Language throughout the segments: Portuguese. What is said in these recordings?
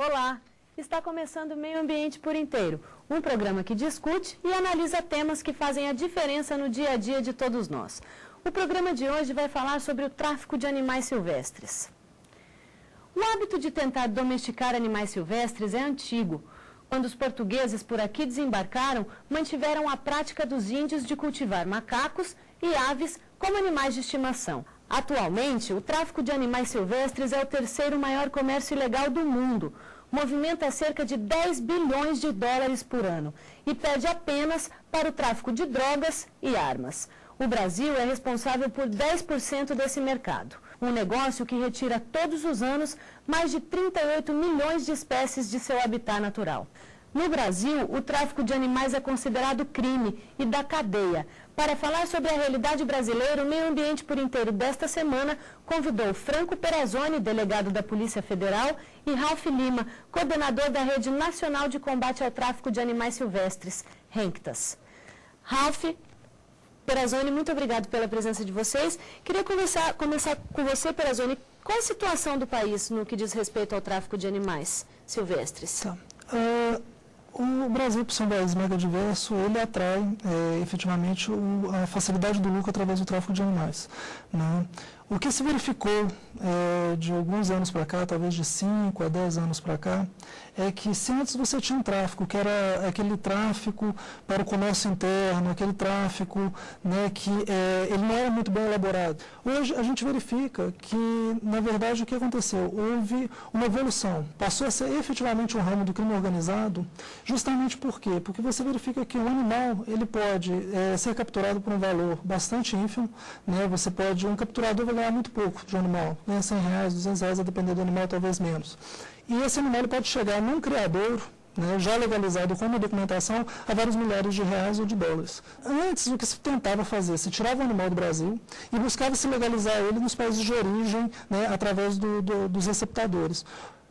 Olá! Está começando Meio Ambiente por Inteiro, um programa que discute e analisa temas que fazem a diferença no dia a dia de todos nós. O programa de hoje vai falar sobre o tráfico de animais silvestres. O hábito de tentar domesticar animais silvestres é antigo. Quando os portugueses por aqui desembarcaram, mantiveram a prática dos índios de cultivar macacos e aves como animais de estimação. Atualmente, o tráfico de animais silvestres é o terceiro maior comércio ilegal do mundo. Movimenta cerca de 10 bilhões de dólares por ano e perde apenas para o tráfico de drogas e armas. O Brasil é responsável por 10% desse mercado. Um negócio que retira todos os anos mais de 38 milhões de espécies de seu habitat natural. No Brasil, o tráfico de animais é considerado crime e da cadeia. Para falar sobre a realidade brasileira, o Meio Ambiente por Inteiro desta semana convidou Franco Perazzoni, delegado da Polícia Federal, e Ralph Lima, coordenador da Rede Nacional de Combate ao Tráfico de Animais Silvestres, RENCTAS. Ralph, Perazzoni, muito obrigado pela presença de vocês. Queria começar com você, Perazzoni. Qual a situação do país no que diz respeito ao tráfico de animais silvestres? Tá. O Brasil, por ser um país mega diverso, ele atrai efetivamente a facilidade do lucro através do tráfico de animais, né? O que se verificou de alguns anos para cá, talvez de 5 a 10 anos para cá, é que se antes você tinha um tráfico, que era aquele tráfico para o comércio interno, aquele tráfico, né, que ele não era muito bem elaborado. Hoje a gente verifica que, na verdade, o que aconteceu? Houve uma evolução, passou a ser efetivamente um ramo do crime organizado, justamente por quê? Porque você verifica que o animal, ele pode ser capturado por um valor bastante ínfimo, né? Você pode, um capturador vai ganhar muito pouco de um animal, né? R$100, R$200, a depender do animal, talvez menos. E esse animal ele pode chegar num criadouro, né, já legalizado com uma documentação, a vários milhares de reais ou de dólares. Antes, o que se tentava fazer, se tirava o animal do Brasil e buscava se legalizar ele nos países de origem, né, através dos receptadores.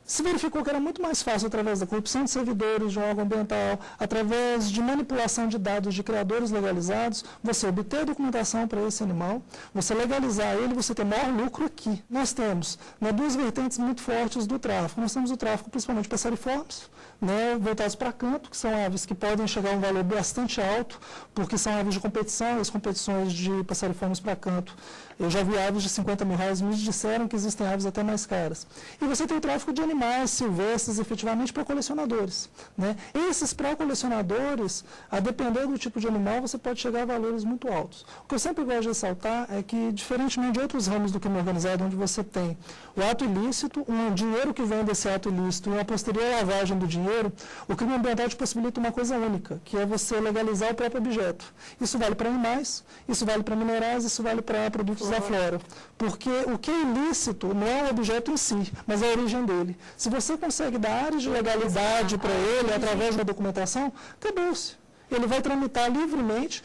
Se verificou que era muito mais fácil através da corrupção de servidores de um órgão ambiental, através de manipulação de dados de criadores legalizados, você obter a documentação para esse animal, você legalizar ele, você ter maior lucro aqui. Nós temos, né, duas vertentes muito fortes do tráfico. Nós temos o tráfico principalmente passeriformes, né, voltados para canto, que são aves que podem chegar a um valor bastante alto, porque são aves de competição, as competições de passeriformes para canto. Eu já vi aves de R$50 mil, me disseram que existem aves até mais caras. E você tem o tráfico de animais silvestres, efetivamente, para colecionadores, né? Esses para colecionadores, a depender do tipo de animal, você pode chegar a valores muito altos. O que eu sempre gosto de ressaltar é que, diferentemente de outros ramos do crime organizado, onde você tem o ato ilícito, um dinheiro que vem desse ato ilícito e uma posterior lavagem do dinheiro, o crime ambiental te possibilita uma coisa única, que é você legalizar o próprio objeto. Isso vale para animais, isso vale para minerais, isso vale para produtos da flora. Porque o que é ilícito não é o objeto em si, mas a origem dele. Se você consegue dar áreas de legalidade para ele, através da documentação, acabou-se. Ele vai tramitar livremente.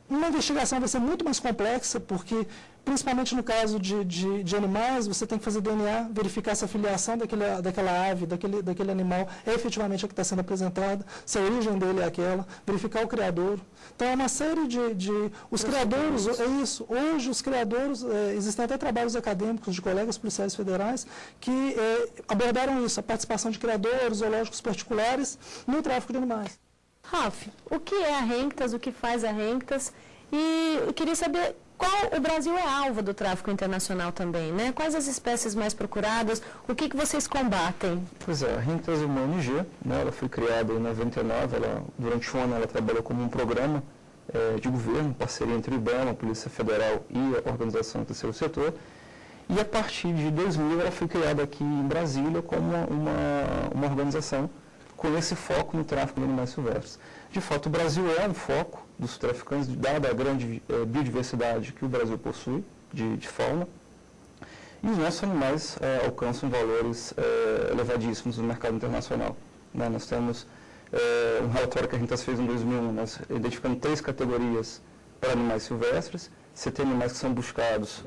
Uma investigação vai ser muito mais complexa, porque, principalmente no caso de animais, você tem que fazer DNA, verificar se a filiação daquela ave, daquele animal é efetivamente a que está sendo apresentada, se a origem dele é aquela, verificar o criador. Então, é uma série os criadores, é isso. Hoje, os criadores, existem até trabalhos acadêmicos de colegas policiais federais que abordaram isso, a participação de criadores, zoológicos particulares no tráfico de animais. Ralph, o que é a RENCTAS, o que faz a RENCTAS? E eu queria saber o Brasil é alvo do tráfico internacional também, né? Quais as espécies mais procuradas? O que vocês combatem? Pois é, a RENCTAS é uma ONG, né? Ela foi criada em 99, durante um ano ela trabalhou como um programa de governo, parceria entre o IBAMA, a Polícia Federal e a Organização do Terceiro Setor. E a partir de 2000 ela foi criada aqui em Brasília como uma organização com esse foco no tráfico de animais silvestres. De fato, o Brasil é um foco dos traficantes, dada a grande biodiversidade que o Brasil possui de fauna, e os nossos animais alcançam valores elevadíssimos no mercado internacional, né? Nós temos um relatório que a RENCTAS fez em 2001, nós identificamos 3 categorias para animais silvestres. Você tem animais que são buscados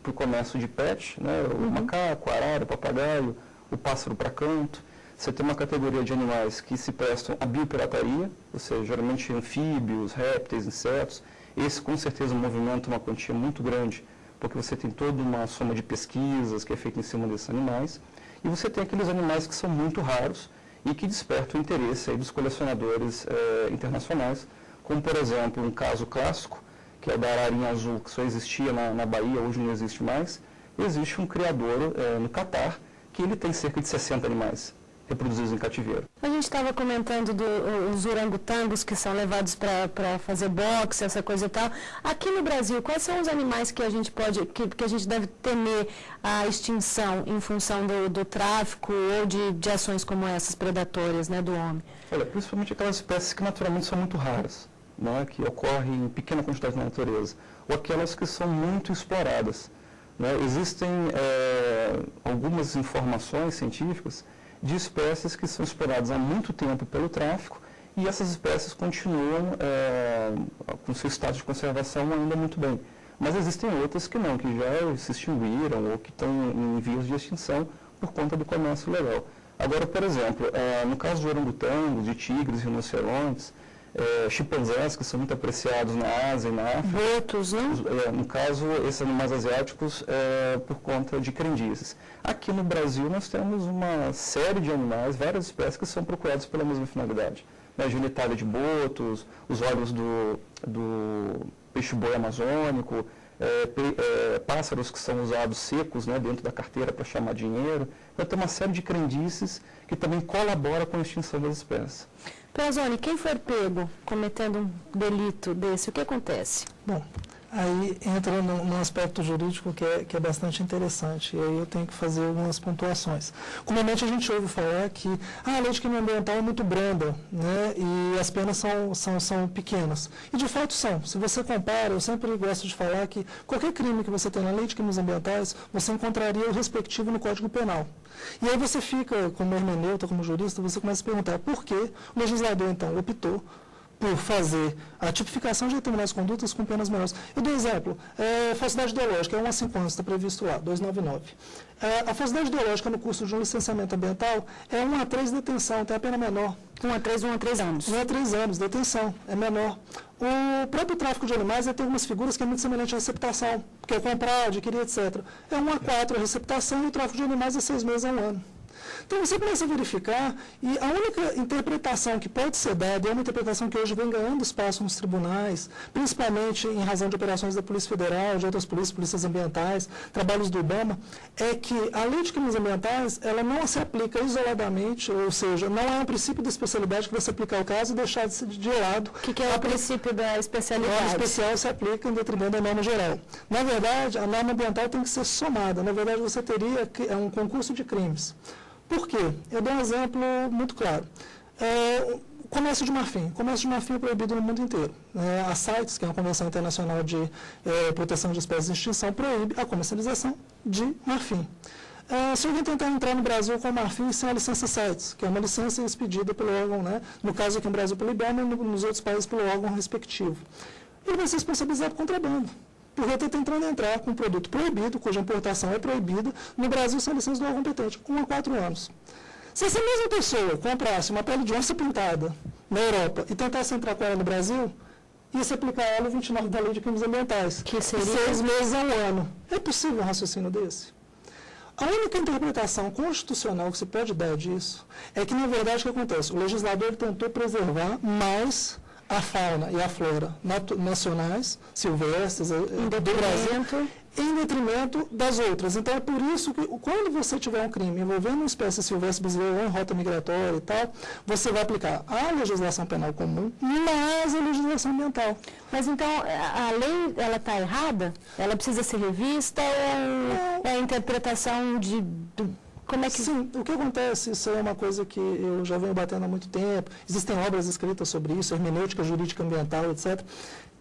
para o comércio de pet, né? O macaco, a arara, o papagaio, o pássaro para canto. Você tem uma categoria de animais que se prestam à biopirataria, ou seja, geralmente anfíbios, répteis, insetos. Esse, com certeza, movimenta uma quantia muito grande, porque você tem toda uma soma de pesquisas que é feita em cima desses animais. E você tem aqueles animais que são muito raros e que despertam o interesse aí dos colecionadores internacionais, como, por exemplo, um caso clássico, que é o da ararinha azul, que só existia na Bahia, hoje não existe mais. Existe um criador no Catar, que ele tem cerca de 60 animais reproduzidos em cativeiro. A gente estava comentando dos orangotangos que são levados para fazer boxe, essa coisa e tal. Aqui no Brasil, quais são os animais que a gente que a gente deve temer a extinção em função do tráfico ou de ações como essas predatórias, né, do homem? Olha, principalmente aquelas espécies que naturalmente são muito raras, né, que ocorrem em pequena quantidade na natureza, ou aquelas que são muito exploradas. Né? Existem algumas informações científicas de espécies que são exploradas há muito tempo pelo tráfico e essas espécies continuam com seu estado de conservação ainda muito bem. Mas existem outras que não, que já se extinguiram ou que estão em vias de extinção por conta do comércio legal. Agora, por exemplo, no caso de orangotangos, de tigres, rinocerontes, chimpanzés, que são muito apreciados na Ásia e na África. Botos, né? No caso, esses animais asiáticos, por conta de crendices. Aqui no Brasil, nós temos uma série de animais, várias espécies que são procuradas pela mesma finalidade. A genitália de botos, os olhos do peixe-boi amazônico, pássaros que são usados secos, né, dentro da carteira para chamar dinheiro. Então, tem uma série de crendices que também colabora com a extinção das espécies. Perazoni, quem for pego cometendo um delito desse, o que acontece? Bom, aí entra num aspecto jurídico que é bastante interessante, e aí eu tenho que fazer algumas pontuações. Comumente a gente ouve falar que a lei de crime ambiental é muito branda, né, e as penas são pequenas. E de fato são. Se você compara, eu sempre gosto de falar que qualquer crime que você tem na lei de crimes ambientais, você encontraria o respectivo no Código Penal. E aí você fica, como hermeneuta, como jurista, você começa a perguntar por que o legislador, então, optou por fazer a tipificação de determinadas condutas com penas menores. Eu dou um exemplo, falsidade ideológica, é 1 a 5 anos, está previsto lá, 299. A falsidade ideológica no curso de um licenciamento ambiental é 1 a 3 detenção, tem a pena menor. 1 a 3 anos. 1 a 3 anos, detenção, é menor. O próprio tráfico de animais tem algumas figuras que é muito semelhante à receptação, que é comprar, adquirir, etc. É 1 a 4 a receptação e o tráfico de animais é 6 meses a 1 ano. Então você começa a verificar, e a única interpretação que pode ser dada, é uma interpretação que hoje vem ganhando espaço nos tribunais, principalmente em razão de operações da Polícia Federal, de outras polícias ambientais, trabalhos do IBAMA, é que a lei de crimes ambientais, ela não se aplica isoladamente, ou seja, não é um princípio da especialidade que você aplicar o caso e deixar de lado. O que é o princípio da especialidade? A norma especial se aplica em detrimento da norma geral. Na verdade, a norma ambiental tem que ser somada. Na verdade, você teria um concurso de crimes. Por quê? Eu dou um exemplo muito claro. Comércio de marfim. Comércio de marfim é proibido no mundo inteiro. A CITES, que é uma Convenção Internacional de Proteção de Espécies em Extinção, proíbe a comercialização de marfim. Se alguém tentar entrar no Brasil com marfim sem a licença CITES, que é uma licença expedida pelo órgão, né, no caso aqui no Brasil pelo IBAMA e nos outros países pelo órgão respectivo, ele vai ser responsabilizado por contrabando. Porque está tentando entrar com um produto proibido, cuja importação é proibida, no Brasil sem licença do órgão competente, 1 a 4 anos. Se essa mesma pessoa comprasse uma pele de onça pintada na Europa e tentasse entrar com ela no Brasil, ia se aplicar a ela o 29 da Lei de Crimes Ambientais, que seria 6 meses a 1 ano. É possível um raciocínio desse? A única interpretação constitucional que se pode dar disso é que, na verdade, o que acontece? O legislador tentou preservar mais a fauna e a flora nacionais, silvestres, do Brasil, em detrimento das outras. Então, é por isso que, quando você tiver um crime envolvendo uma espécie silvestre brasileira ou em rota migratória e tal, você vai aplicar a legislação penal comum, mais a legislação ambiental. Mas, então, a lei, ela está errada? Ela precisa ser revista ou é a interpretação de... Como é que... Sim, o que acontece, isso é uma coisa que eu já venho batendo há muito tempo, existem obras escritas sobre isso, hermenêutica, jurídica ambiental, etc.,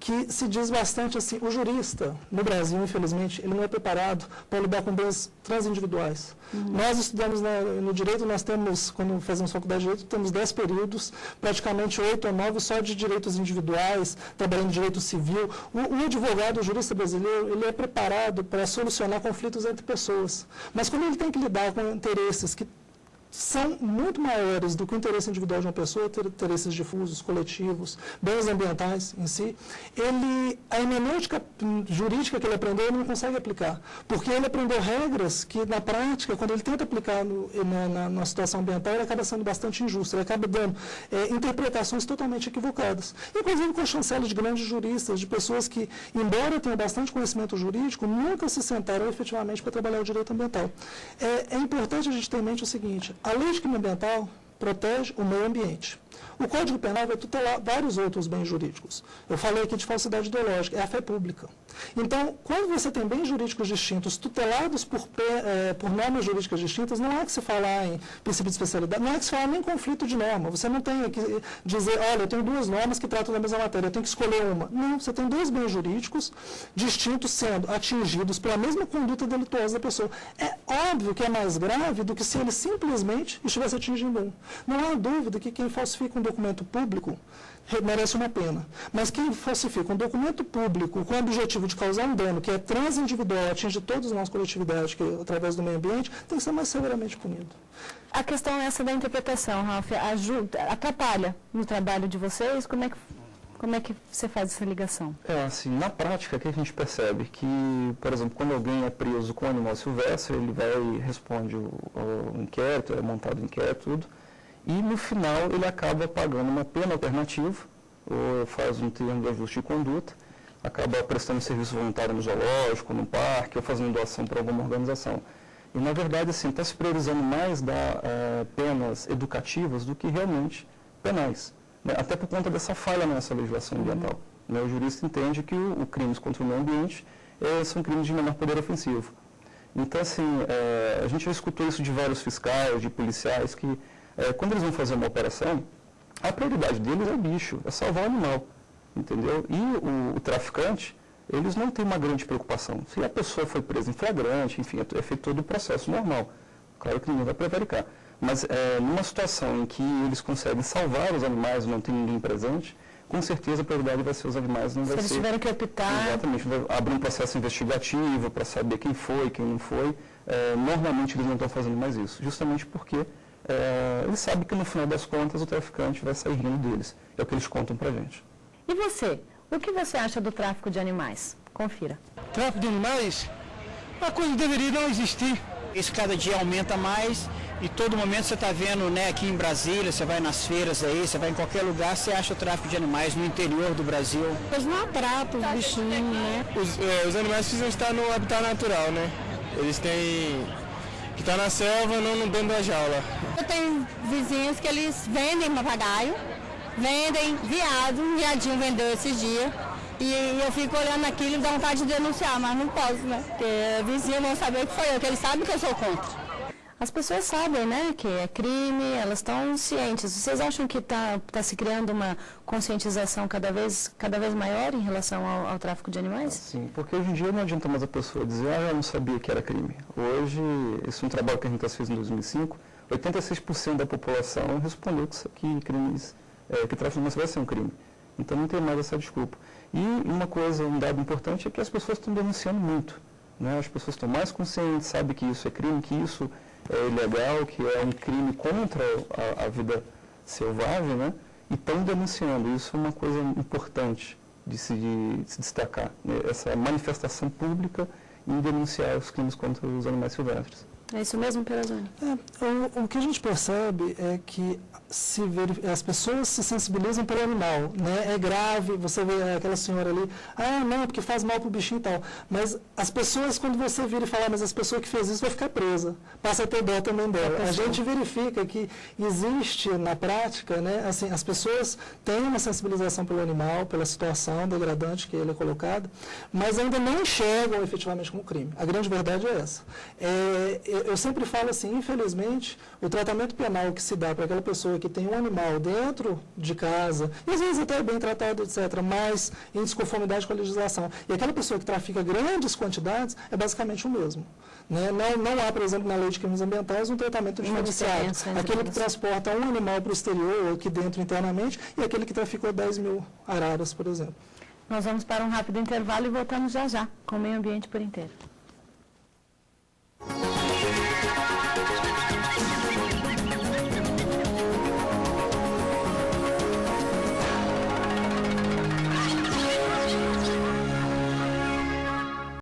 que se diz bastante assim, o jurista, no Brasil, infelizmente, ele não é preparado para lidar com bens transindividuais. Nós estudamos no direito, nós temos, quando fazemos faculdade de direito, temos 10 períodos, praticamente 8 ou 9 só de direitos individuais, trabalhando direito civil. O advogado, o jurista brasileiro, ele é preparado para solucionar conflitos entre pessoas. Mas quando ele tem que lidar com interesses que são muito maiores do que o interesse individual de uma pessoa, interesses difusos, coletivos, bens ambientais em si, a hermenêutica jurídica que ele aprendeu, ele não consegue aplicar, porque ele aprendeu regras que, na prática, quando ele tenta aplicar na situação ambiental, ele acaba sendo bastante injusto, ele acaba dando interpretações totalmente equivocadas, inclusive com chancelas de grandes juristas, de pessoas que, embora tenham bastante conhecimento jurídico, nunca se sentaram efetivamente para trabalhar o direito ambiental. É importante a gente ter em mente o seguinte: a lei de crime ambiental protege o meio ambiente. O Código Penal vai tutelar vários outros bens jurídicos. Eu falei aqui de falsidade ideológica, é a fé pública. Então, quando você tem bens jurídicos distintos, tutelados por normas jurídicas distintas, não há que se falar em princípio de especialidade, não há que se falar nem em conflito de norma. Você não tem que dizer, olha, eu tenho duas normas que tratam da mesma matéria, eu tenho que escolher uma. Não, você tem dois bens jurídicos distintos sendo atingidos pela mesma conduta delituosa da pessoa. É óbvio que é mais grave do que se ele simplesmente estivesse atingindo um. Não há dúvida que quem falsifica um documento público merece uma pena. Mas quem falsifica um documento público com o objetivo de causar um dano que é transindividual, atinge todos nós, coletividade, que através do meio ambiente, tem que ser mais severamente punido. A questão é essa da interpretação, Ralf, atrapalha no trabalho de vocês? Como é que você faz essa ligação? Assim, na prática, o que a gente percebe? Que, por exemplo, quando alguém é preso com um animal silvestre, ele vai e responde o inquérito, é montado o inquérito, tudo, e no final ele acaba pagando uma pena alternativa, ou faz um termo de ajuste de conduta, acaba prestando serviço voluntário no zoológico, no parque, ou fazendo doação para alguma organização. E, na verdade, assim, está se priorizando mais dar penas educativas do que realmente penais, né? Até por conta dessa falha nessa legislação ambiental. Né? O jurista entende que o crimes contra o meio ambiente são crimes de menor poder ofensivo. Então, assim, a gente já escutou isso de vários fiscais, de policiais, que quando eles vão fazer uma operação, a prioridade deles é o bicho, é salvar o animal, entendeu? E o traficante, eles não têm uma grande preocupação. Se a pessoa foi presa em flagrante, enfim, é feito todo o processo normal. Claro que ninguém vai prevaricar. Mas numa situação em que eles conseguem salvar os animais, não tem ninguém presente, com certeza a prioridade vai ser os animais, não vai ser... Se eles tiverem que optar... Exatamente, vai abrir um processo investigativo para saber quem foi, quem não foi. Normalmente eles não estão fazendo mais isso, justamente porque eles sabem que no final das contas o traficante vai sair rindo deles. É o que eles contam para a gente. E você? O que você acha do tráfico de animais? Confira. Tráfico de animais? Uma coisa que deveria não existir. Isso cada dia aumenta mais e todo momento você está vendo, né, aqui em Brasília, você vai nas feiras aí, você vai em qualquer lugar, você acha o tráfico de animais no interior do Brasil. Eles maltratam os bichinhos, né? Os animais precisam estar no habitat natural, né? Eles têm que estar na selva, não dentro da jaula. Eu tenho vizinhos que eles vendem papagaio, vendem viadinho vendeu esses dias. E eu fico olhando aquilo e dá vontade de denunciar, mas não posso, né? Porque vizinhos vão saber que foi eu, que eles sabem que eu sou contra. As pessoas sabem, né, que é crime, elas estão cientes. Vocês acham que está se criando uma conscientização cada vez maior em relação ao tráfico de animais? Sim, porque hoje em dia não adianta mais a pessoa dizer, eu não sabia que era crime. Hoje, esse é um trabalho que a gente fez em 2005, 86% da população respondeu que crimes, que tráfico de animais vai ser um crime. Então não tem mais essa desculpa. E um dado importante é que as pessoas estão denunciando muito, né? As pessoas estão mais conscientes, sabem que isso é crime, que isso é ilegal, que é um crime contra a vida selvagem, né? E estão denunciando. Isso é uma coisa importante de se destacar, né? Essa manifestação pública em denunciar os crimes contra os animais silvestres. É isso mesmo, Perazoni? O que a gente percebe é que as pessoas se sensibilizam pelo animal, né? É grave, você vê aquela senhora ali, não, porque faz mal para o bichinho e tal. Mas as pessoas, quando você vira e fala, mas as pessoas que fez isso vai ficar presa, passa a ter dó também dela. A gente verifica que existe na prática, né? Assim, as pessoas têm uma sensibilização pelo animal, pela situação degradante que ele é colocado, mas ainda não enxergam efetivamente como crime. A grande verdade é essa. Eu sempre falo assim, infelizmente, o tratamento penal que se dá para aquela pessoa que tem um animal dentro de casa, e às vezes até bem tratado, etc., mas em desconformidade com a legislação, e aquela pessoa que trafica grandes quantidades, é basicamente o mesmo. Né? Não há, por exemplo, na lei de crimes ambientais um tratamento diferenciado. Aquele que transporta um animal para o exterior, ou aqui dentro internamente, e aquele que traficou 10 mil araras, por exemplo. Nós vamos para um rápido intervalo e voltamos já com o Meio Ambiente por Inteiro.